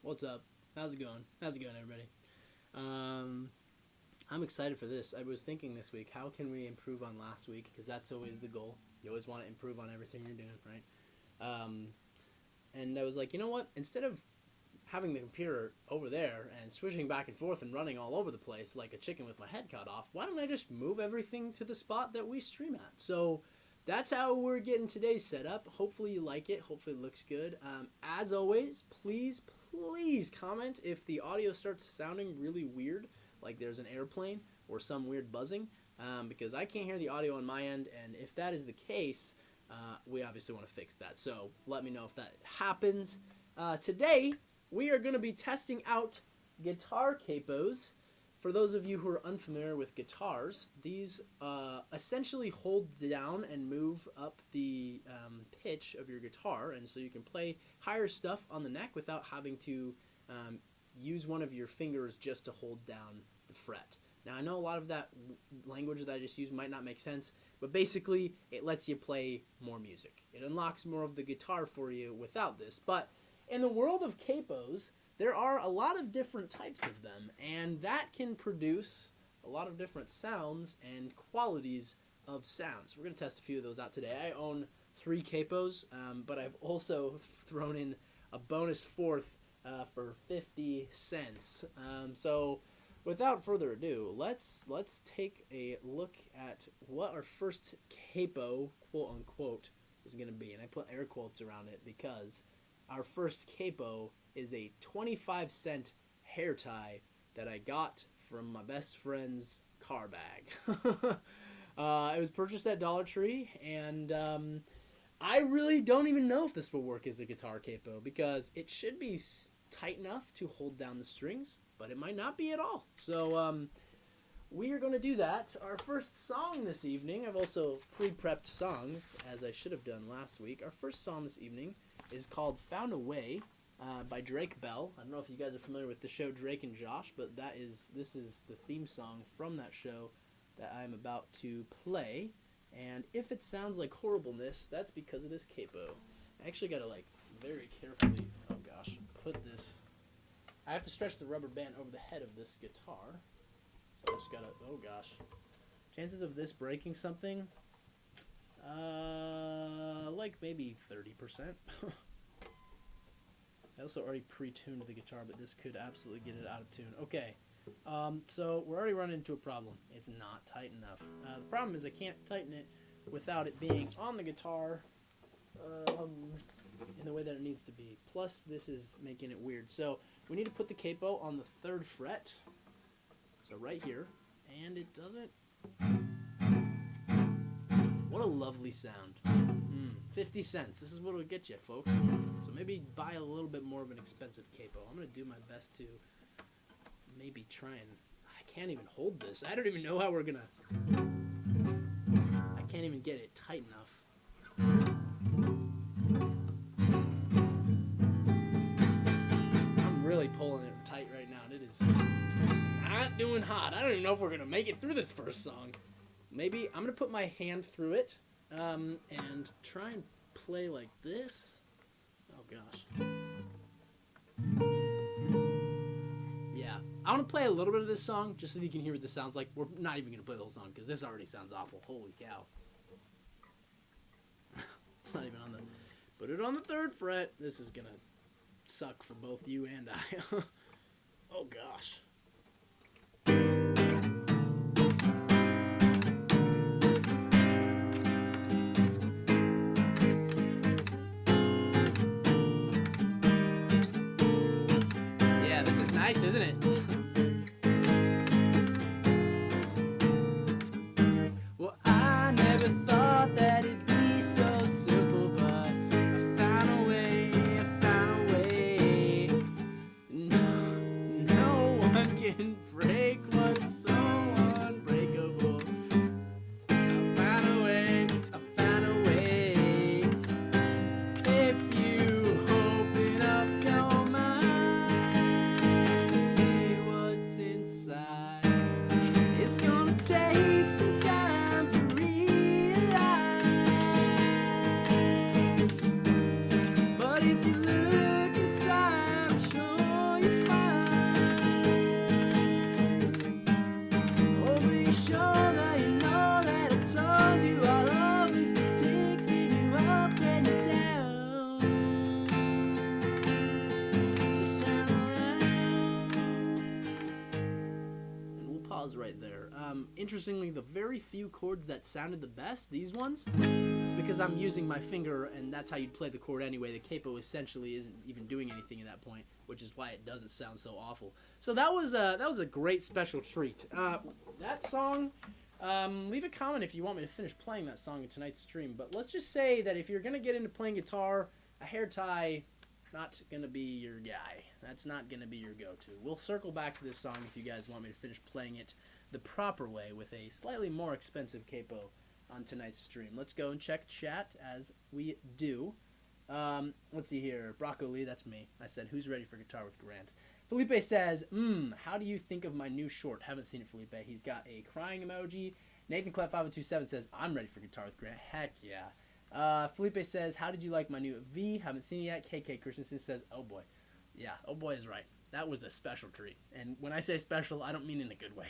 What's up? How's it going? How's it going, everybody? I'm excited for this. I was thinking this week, how can we improve on last week? Because that's always the goal. You always want to improve on everything you're doing, right? And I was like, you know what? Instead of having the computer over there and switching back and forth and running all over the place like a chicken with my head cut off, why don't I just move everything to the spot that we stream at? So that's how we're getting today's setup. Hopefully you like it. Hopefully it looks good. As always, please comment if the audio starts sounding really weird, like there's an airplane or some weird buzzing, because I can't hear the audio on my end, and if that is the case, we obviously want to fix that. So let me know if that happens. Today, we are going to be testing out guitar capos. For those of you who are unfamiliar with guitars, these essentially hold down and move up the pitch of your guitar, and so you can play higher stuff on the neck without having to use one of your fingers just to hold down the fret. Now, I know a lot of that language that I just used might not make sense, but basically it lets you play more music. It unlocks more of the guitar for you without this. But in the world of capos, there are a lot of different types of them, and that can produce a lot of different sounds and qualities of sounds. We're going to test a few of those out today. I own 3 capos, but I've also thrown in a bonus fourth for 50 cents. So without further ado, let's take a look at what our first capo, quote unquote, is going to be. And I put air quotes around it because our first capo is a 25-cent hair tie that I got from my best friend's car bag. It was purchased at Dollar Tree, and I really don't even know if this will work as a guitar capo because it should be tight enough to hold down the strings, but it might not be at all. So we are going to do that. Our first song this evening, I've also pre-prepped songs, as I should have done last week. Our first song this evening is called Found a Way by Drake Bell. I don't know if you guys are familiar with the show Drake and Josh, but this is the theme song from that show that I'm about to play. And if it sounds like horribleness, that's because of this capo. I actually got to very carefully, oh gosh, put this. I have to stretch the rubber band over the head of this guitar. So I just got to, oh gosh. Chances of this breaking something, maybe 30%. I also already pre-tuned the guitar, but this could absolutely get it out of tune. Okay, so we're already running into a problem. It's not tight enough. The problem is I can't tighten it without it being on the guitar in the way that it needs to be. Plus, this is making it weird. So we need to put the capo on the 3rd fret. So right here, and it doesn't. What a lovely sound. 50 cents. This is what it'll get you, folks. So maybe buy a little bit more of an expensive capo. I'm going to do my best to maybe try and... I can't even hold this. I don't even know how we're going to... I can't even get it tight enough. I'm really pulling it tight right now, and it is not doing hot. I don't even know if we're going to make it through this first song. Maybe I'm going to put my hand through it. And try and play like this. Oh gosh. Yeah, I want to play a little bit of this song just so you can hear what this sounds like. We're not even going to play the whole song because this already sounds awful. Holy cow. It's not even on the... Put it on the 3rd fret. This is going to suck for both you and I. Oh gosh. Nice, isn't it? Well, I never thought that it'd be so simple, but I found a way, No one can break what's so unbreakable. I found a way. If you open up your mind, see chords right there. Interestingly, the very few chords that sounded the best, these ones, it's because I'm using my finger, and that's how you'd play the chord anyway. The capo essentially isn't even doing anything at that point, which is why it doesn't sound so awful. So that was a great special treat. That song, leave a comment if you want me to finish playing that song in tonight's stream. But let's just say that if you're going to get into playing guitar, a hair tie, not going to be your guy. That's not going to be your go-to. We'll circle back to this song if you guys want me to finish playing it the proper way with a slightly more expensive capo on tonight's stream. Let's go and check chat as we do. Let's see here. Broccoli, that's me. I said, who's ready for Guitar with Grant? Felipe says, how do you think of my new short? Haven't seen it, Felipe. He's got a crying emoji. Nathan Clef 5027 says, I'm ready for Guitar with Grant. Heck yeah. Felipe says, how did you like my new V? Haven't seen it yet. KK Christensen says, oh boy. Yeah, oh boy is right. That was a special treat. And when I say special, I don't mean in a good way.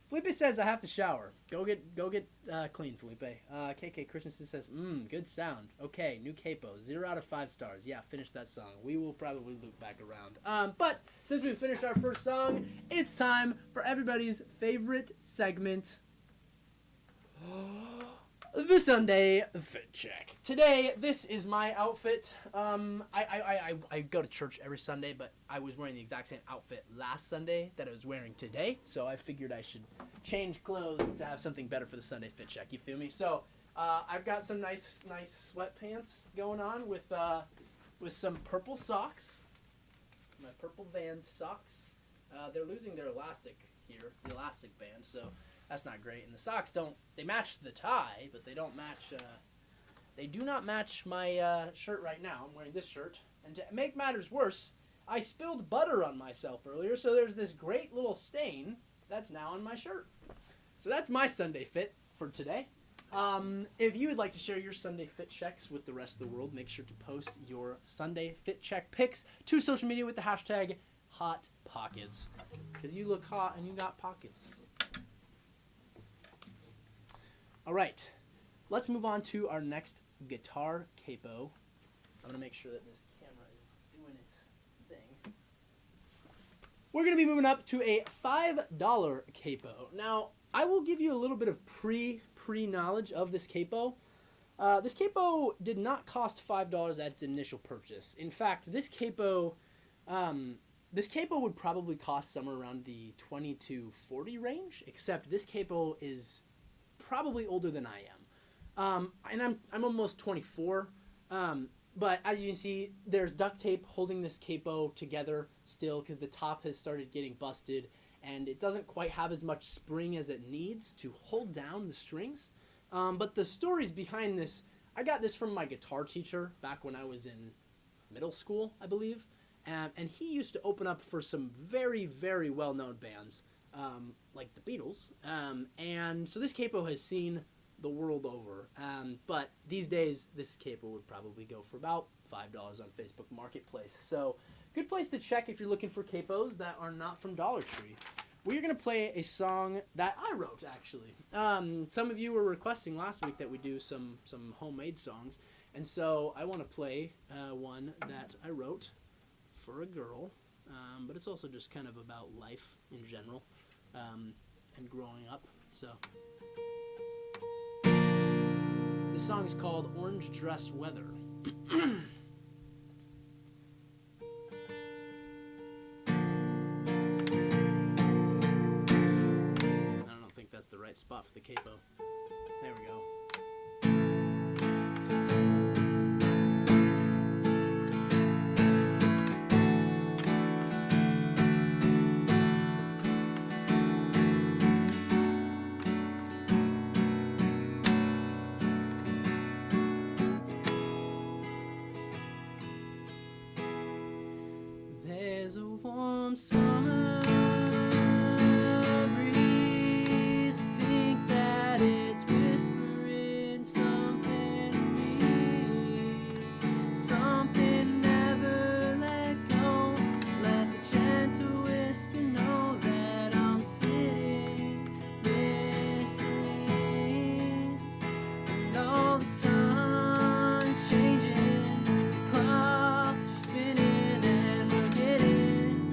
Felipe says, I have to shower. Go get clean, Felipe. KK Christensen says, good sound. Okay, new capo. 0 out of 5 stars. Yeah, finish that song. We will probably loop back around. But since we've finished our first song, it's time for everybody's favorite segment. The Sunday Fit Check. Today, this is my outfit. I go to church every Sunday, but I was wearing the exact same outfit last Sunday that I was wearing today, so I figured I should change clothes to have something better for the Sunday Fit Check. You feel me? So I've got some nice sweatpants going on with some purple socks. My purple Vans socks. They're losing their elastic here, the elastic band, so that's not great. And the socks they match the tie, but they don't match, they do not match my shirt right now. I'm wearing this shirt. And to make matters worse, I spilled butter on myself earlier, so there's this great little stain that's now on my shirt. So that's my Sunday fit for today. If you would like to share your Sunday fit checks with the rest of the world, make sure to post your Sunday fit check pics to social media with the hashtag #HotPockets. Because you look hot and you got pockets. All right, let's move on to our next guitar capo. I'm going to make sure that this camera is doing its thing. We're going to be moving up to a $5 capo. Now, I will give you a little bit of pre-knowledge of this capo. This capo did not cost $5 at its initial purchase. In fact, this capo would probably cost somewhere around the $20 to $40 range, except this capo is probably older than I am. And I'm almost 24. But as you can see, there's duct tape holding this capo together still because the top has started getting busted and it doesn't quite have as much spring as it needs to hold down the strings. But the stories behind this, I got this from my guitar teacher back when I was in middle school, I believe. And he used to open up for some very, very well-known bands. Like the Beatles, and so this capo has seen the world over, but these days this capo would probably go for about $5 on Facebook Marketplace, so good place to check if you're looking for capos that are not from Dollar Tree. We're going to play a song that I wrote, actually. Some of you were requesting last week that we do some homemade songs, and so I want to play one that I wrote for a girl, but it's also just kind of about life in general. And growing up. So this song is called Orange Dress Weather. I don't think that's the right spot for the capo. There we go. Summer breeze, think that it's whispering something to me, something never let go, let the gentle whisper know that I'm sitting, listening, and all this time's changing, the clocks are spinning and we're getting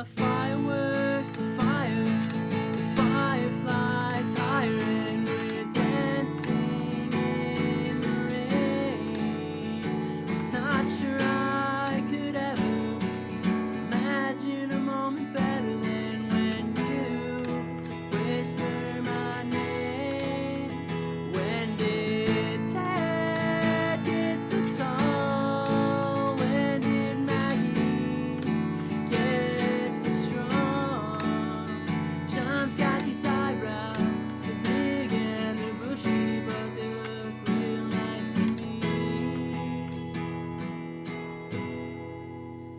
fireworks, the fire, the fireflies higher, and we're dancing in the rain. I'm not sure I could ever imagine a moment better than when you whisper my name. When did Ted get so tall? When did Maggie get so strong? John's got these eyebrows, they're big and they're bushy, but they look real nice to me.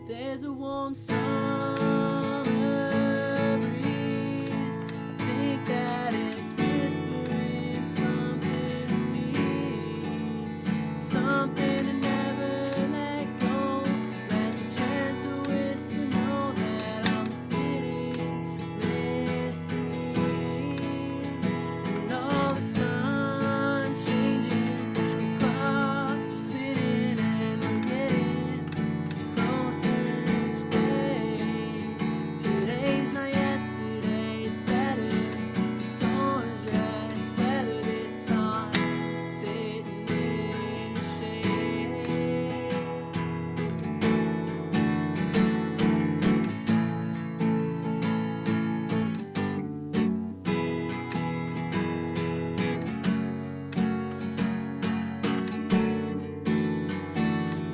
There's a warm summer breeze. I think that it's whispering something to me, something to never let go. Let the gentle whisper know that I'm sitting, listening. And all the sun's changing, the clocks are spinning, and we're getting closer each day. Today's not yesterday, it's better. The sun is dressed better this time, sitting in the shade.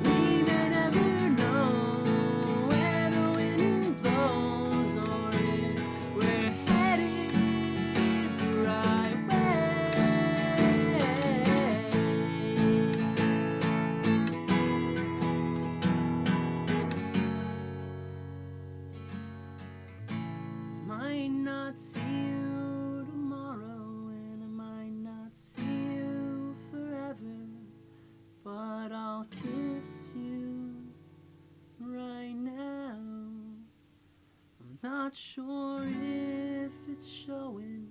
We may never know where the wind blows or if we're headed the right way. Might not see you tomorrow, and I might not see you forever, but I'll kiss you right now. I'm not sure if it's showing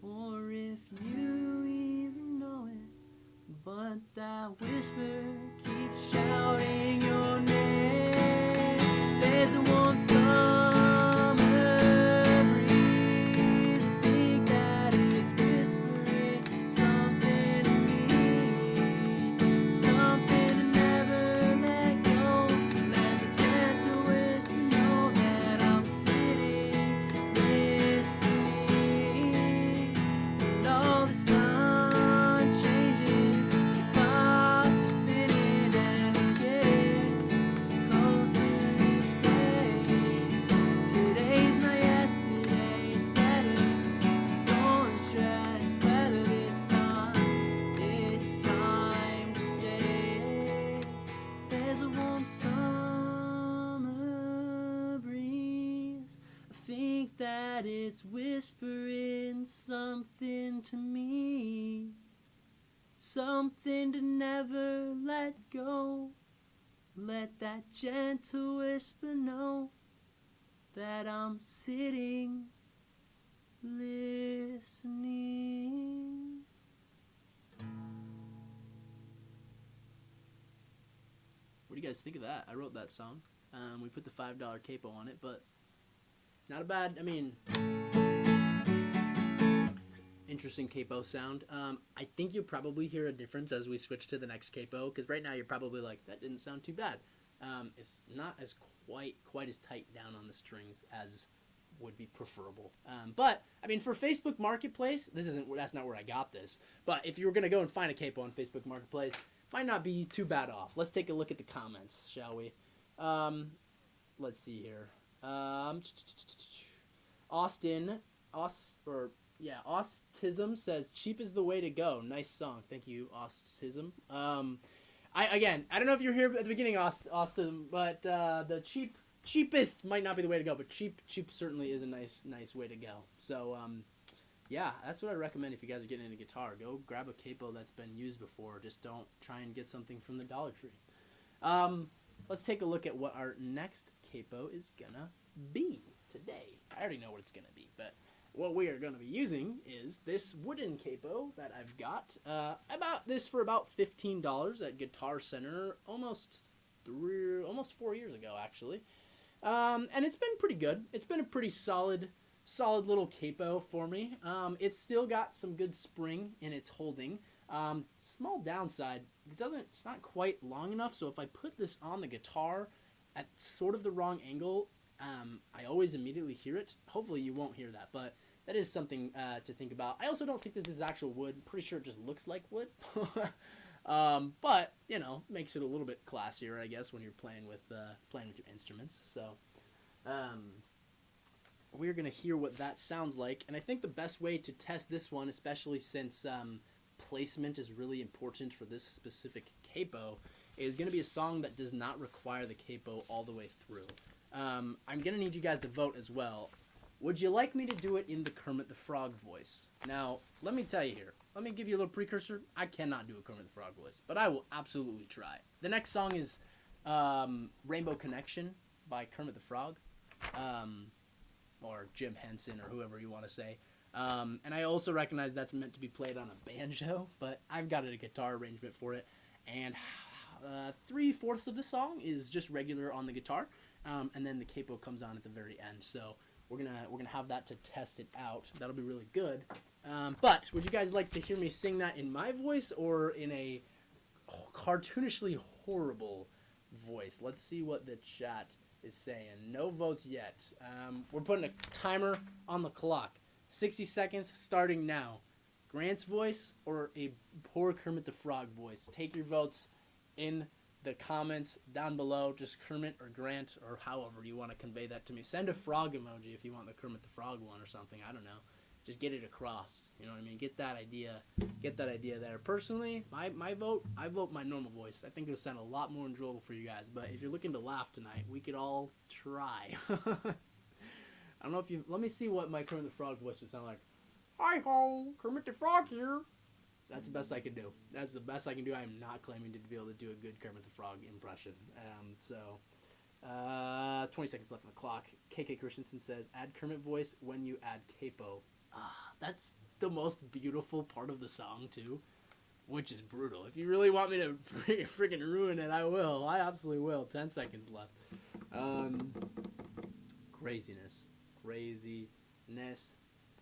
or if you even know it, but that whisper keeps shouting your name. There's a warm summer breeze. I think that it's whispering something to me, something to never let go. Let the gentle whisper know that I'm sitting, listening. And all this time's changing, the clocks are spinning, and we're getting closer each day. Today's not yesterday, it's better. The storm's dressed better this time. It's time to stay. There's a warm summer breeze. I think that it's whispering something to me, something to never let go. Let that gentle whisper know that I'm sitting, listening. What do you guys think of that? I wrote that song. We put the $5 capo on it, but not a bad, interesting capo sound. I think you'll probably hear a difference as we switch to the next capo, because right now you're probably like, that didn't sound too bad. It's not as quite as tight down on the strings as would be preferable. But for Facebook Marketplace, that's not where I got this. But if you were gonna go and find a capo on Facebook Marketplace, might not be too bad off. Let's take a look at the comments, shall we? Let's see here. Autism says cheap is the way to go. Nice song, thank you, Autism. I don't know if you're here at the beginning, Austin, but the cheapest might not be the way to go, but cheap certainly is a nice way to go. So yeah, that's what I recommend if you guys are getting into guitar. Go grab a capo that's been used before. Just don't try and get something from the Dollar Tree. Let's take a look at what our next capo is gonna be today. I already know what it's gonna be, but what we are gonna be using is this wooden capo that I've got. I bought this for about $15 at Guitar Center almost 4 years ago, actually. And it's been pretty good. It's been a pretty solid little capo for me. It's still got some good spring in its holding. Small downside, it's not quite long enough, so if I put this on the guitar at sort of the wrong angle, I always immediately hear it. Hopefully you won't hear that, but that is something to think about. I also don't think this is actual wood. I'm pretty sure it just looks like wood. But, makes it a little bit classier, I guess, when you're playing with your instruments. So, we're going to hear what that sounds like. And I think the best way to test this one, especially since placement is really important for this specific capo, is going to be a song that does not require the capo all the way through. I'm going to need you guys to vote as well. Would you like me to do it in the Kermit the Frog voice? Now, let me tell you here. Let me give you a little precursor. I cannot do a Kermit the Frog voice, but I will absolutely try. The next song is Rainbow Connection by Kermit the Frog, or Jim Henson, or whoever you want to say. And I also recognize that's meant to be played on a banjo, but I've got a guitar arrangement for it. And 3/4 of the song is just regular on the guitar, and then the capo comes on at the very end. So we're gonna have that to test it out. That'll be really good. But would you guys like to hear me sing that in my voice or in a cartoonishly horrible voice? Let's see what the chat is saying. No votes yet. We're putting a timer on the clock. 60 seconds starting now. Grant's voice or a poor Kermit the Frog voice? Take your votes in the comments down below. Just Kermit or Grant or however you want to convey that to me. Send a frog emoji if you want the Kermit the Frog one or something. I don't know. Just get it across. You know what I mean? Get that idea there. Personally, my vote, I vote my normal voice. I think it'll sound a lot more enjoyable for you guys. But if you're looking to laugh tonight, we could all try. I don't know if you... Let me see what my Kermit the Frog voice would sound like. Hi ho, Kermit the Frog here. That's the best I can do. That's the best I can do. I am not claiming to be able to do a good Kermit the Frog impression. 20 seconds left on the clock. KK Christensen says, add Kermit voice when you add capo. That's the most beautiful part of the song, too. Which is brutal. If you really want me to freaking ruin it, I will. I absolutely will. 10 seconds left. Craziness.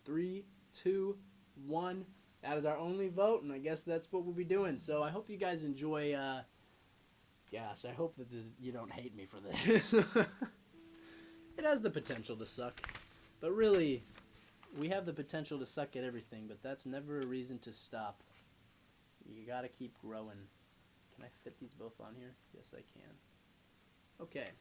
3, 2, 1. That is our only vote, and I guess that's what we'll be doing. So I hope you guys enjoy, gosh, I hope that you don't hate me for this. It has the potential to suck. But really, we have the potential to suck at everything, but that's never a reason to stop. You gotta keep growing. Can I fit these both on here? Yes, I can. Okay.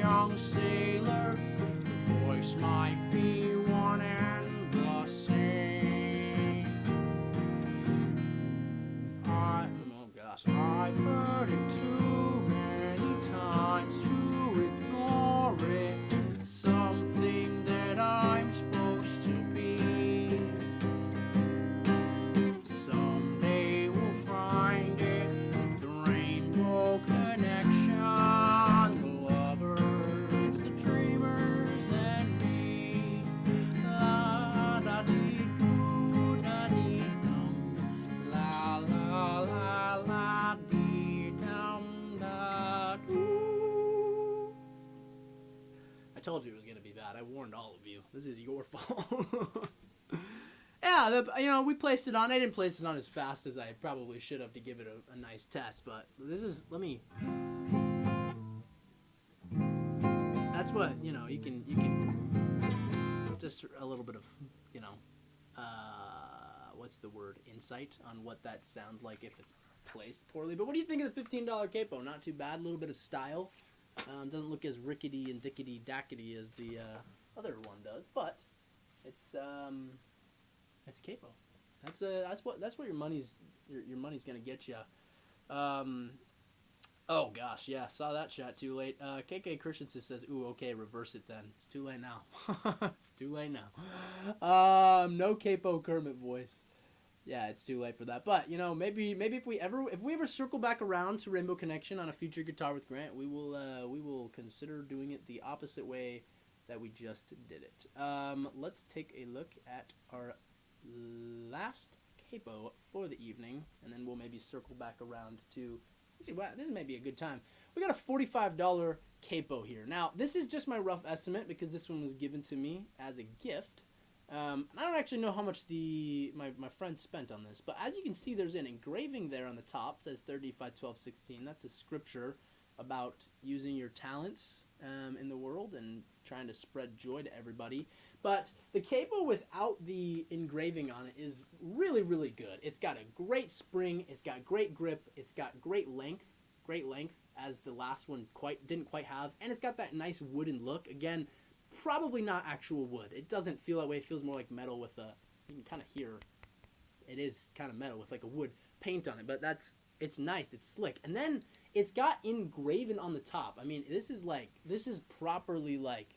young sailors, the voice might be one and the same. Oh gosh, I've heard it too many times to ignore it. It's something that I'm supposed to be. Someday we'll find it, the rainbow connection, the lovers, the dreamers, and me. La da dee doo da dee dum, la la la la dee dum da doo. I told you it was gonna be bad. I warned all of you. This is your fault. Yeah, we placed it on. I didn't place it on as fast as I probably should have to give it a nice test, but this is, that's what, you can, just a little bit of, what's the word, insight on what that sounds like if it's placed poorly. But what do you think of the $15 capo? Not too bad, a little bit of style. Doesn't look as rickety and dickety dackety as the other one does, but it's capo. That's what your money's gonna get you. Oh gosh, yeah, saw that chat too late. KK Christensen says, "Ooh, okay, reverse it then. It's too late now. It's too late now." No capo Kermit voice. Yeah, it's too late for that. But maybe if we ever circle back around to Rainbow Connection on a future Guitar with Grant, we will consider doing it the opposite way that we just did it. Let's take a look at our last capo for the evening, and then we'll maybe circle back around to, actually, wow, this may be a good time. We got a $45 capo here. Now, this is just my rough estimate because this one was given to me as a gift. I don't actually know how much my friend spent on this, but as you can see, there's an engraving there on the top. It says 35, 12, 16. That's a scripture about using your talents in the world and trying to spread joy to everybody. But the capo without the engraving on it is really, really good. It's got a great spring. It's got great grip. It's got great length as the last one didn't quite have. And it's got that nice wooden look. Again, probably not actual wood. It doesn't feel that way. It feels more like metal with you can kind of hear, it is kind of metal with like a wood paint on it. But it's nice. It's slick. And then it's got engraven on the top. I mean, this is properly like,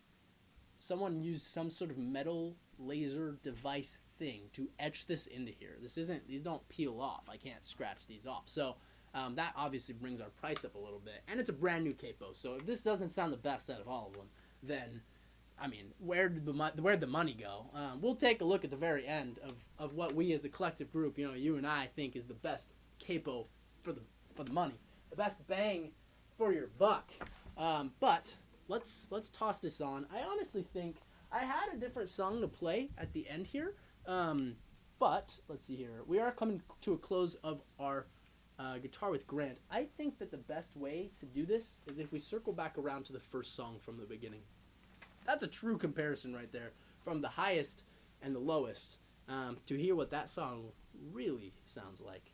someone used some sort of metal laser device thing to etch this into here. These don't peel off. I can't scratch these off. So that obviously brings our price up a little bit. And it's a brand new capo. So if this doesn't sound the best out of all of them, then, I mean, where'd the money go? We'll take a look at the very end of what we as a collective group, you and I think is the best capo for the money. The best bang for your buck. But let's toss this on. I honestly think I had a different song to play at the end here. But let's see here. We are coming to a close of our Guitar with Grant. I think that the best way to do this is if we circle back around to the first song from the beginning. That's a true comparison right there, from the highest and the lowest, to hear what that song really sounds like.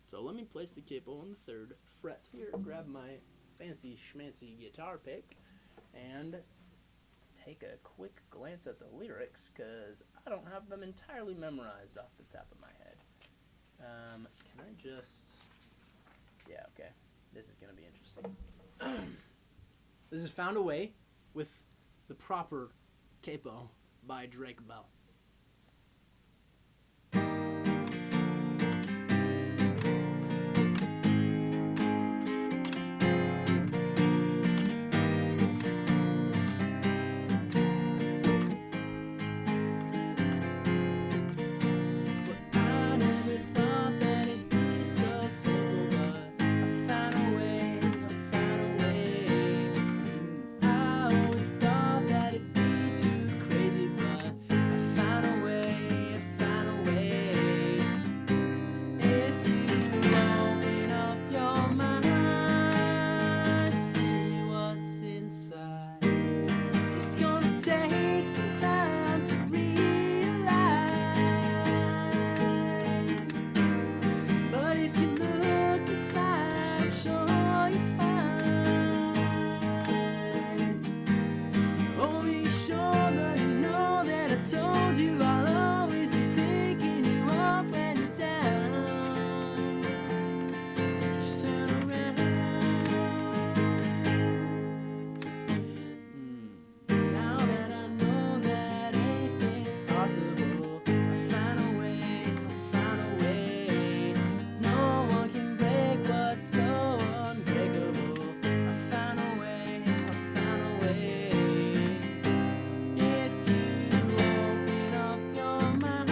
So let me place the capo on the 3rd fret here, grab my fancy schmancy guitar pick, and take a quick glance at the lyrics, because I don't have them entirely memorized off the top of my head. Can I just... Yeah, okay. This is going to be interesting. This is Found a Way with the proper capo by Drake Bell. told you I'll always be picking you up when you're down. Just turn around. Now that I know that anything is possible, I found a way, I found a way. No one can break what's so unbreakable. I found a way, I found a way. If you open up your mind,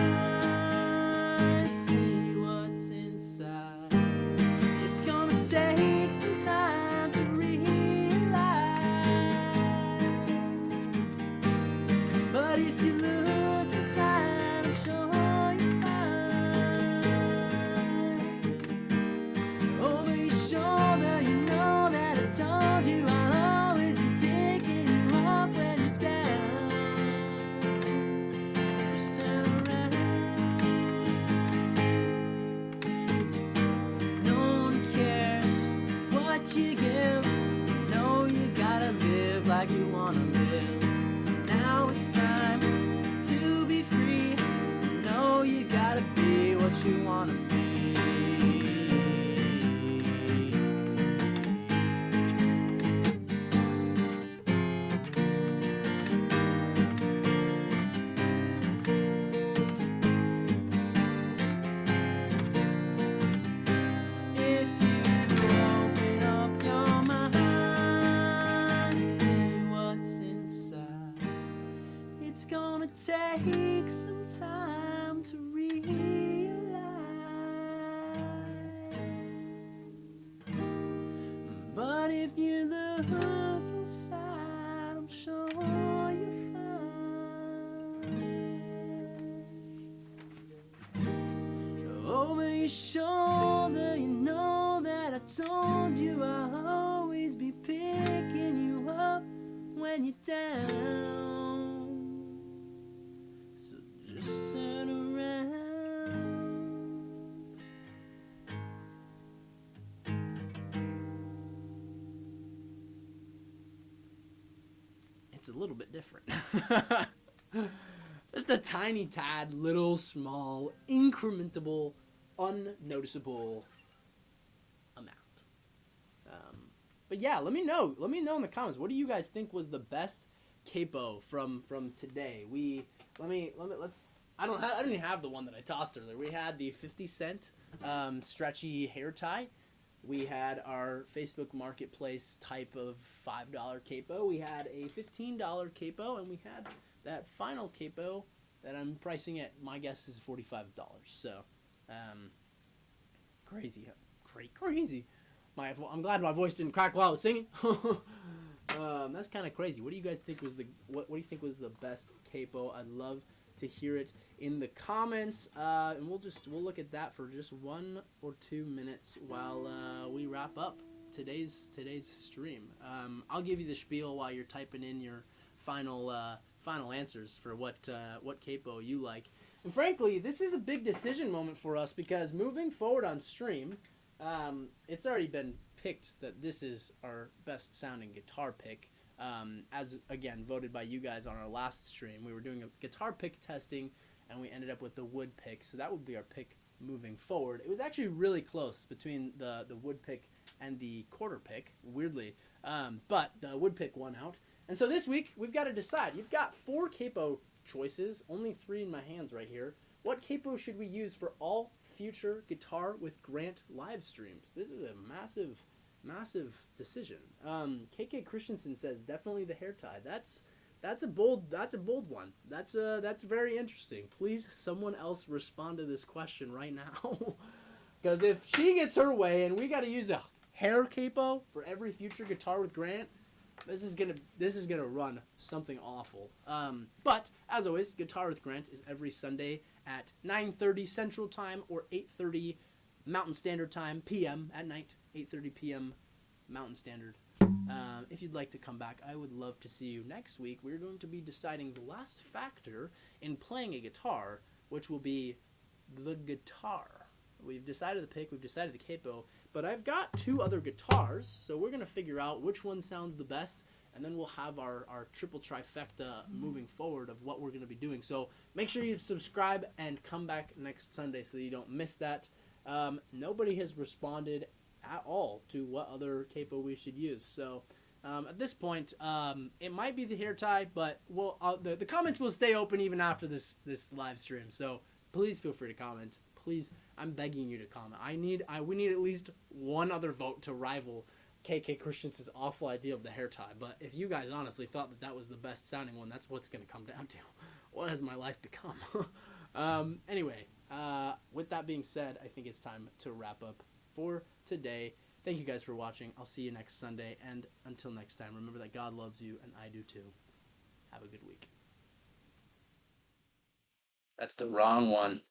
see what's inside. It's gonna take some time to realize, but if you look inside, I'm sure you'll find. Over your shoulder, you know that I told you I'll always be picking you up when you're down. Just turn around. No one cares what you give. You know you gotta live like you wanna live. Now it's time to be free. You know you gotta be what you wanna be. If you open up your mind, see what's inside. It's gonna take some time to realize, but if you look inside, I'm sure you'll find. Over your shoulder, you know that I told you I'll always be picking you up when you're down. So just turn around. It's a little bit different. Just a tiny tad, little, small, incrementable, unnoticeable amount. But yeah, let me know. Let me know in the comments. What do you guys think was the best capo from today? Let's. I don't even have the one that I tossed earlier. We had the 50-cent stretchy hair tie. We had our Facebook Marketplace type of $5 capo. We had a $15 capo, and we had that final capo that I'm pricing at, my guess is $45. So, crazy. I'm glad my voice didn't crack while I was singing. That's kind of crazy. What do you guys think was what do you think was the best capo? I'd love to hear it in the comments, and we'll look at that for just 1 or 2 minutes while we wrap up today's stream. I'll give you the spiel while you're typing in your final answers for what capo you like. And frankly, this is a big decision moment for us because moving forward on stream, it's already been picked that this is our best sounding guitar pick. As again voted by you guys on our last stream, we were doing a guitar pick testing, and we ended up with the wood pick. So that would be our pick moving forward. It was actually really close between the wood pick and the quarter pick, weirdly, but the wood pick won out. And so this week we've got to decide. You've got 4 capo choices, only 3 in my hands right here. What capo should we use for all future Guitar with Grant live streams? This is a massive decision. KK Christensen says definitely the hair tie. That's a bold one. That's very interesting. Please, someone else respond to this question right now, because if she gets her way and we got to use a hair capo for every future Guitar with Grant, this is gonna run something awful. But as always, Guitar with Grant is every Sunday at 9:30 Central Time or 8:30 Mountain Standard Time p.m. at night. 8:30 p.m. Mountain Standard. If you'd like to come back, I would love to see you next week. We're going to be deciding the last factor in playing a guitar, which will be the guitar. We've decided the pick, we've decided the capo, but I've got 2 other guitars, so we're going to figure out which one sounds the best and then we'll have our triple trifecta moving forward of what we're going to be doing. So make sure you subscribe and come back next Sunday so that you don't miss that. Nobody has responded at all to what other capo we should use. So at this point, it might be the hair tie, but the comments will stay open even after this live stream. So please feel free to comment. Please, I'm begging you to comment. We need at least one other vote to rival KK Christensen's awful idea of the hair tie. But if you guys honestly thought that was the best sounding one, that's what's going to come down to. What has my life become? Anyway, with that being said, I think it's time to wrap up for today. Thank you guys for watching. I'll see you next Sunday. And until next time, remember that God loves you, and I do too. Have a good week. That's the wrong one.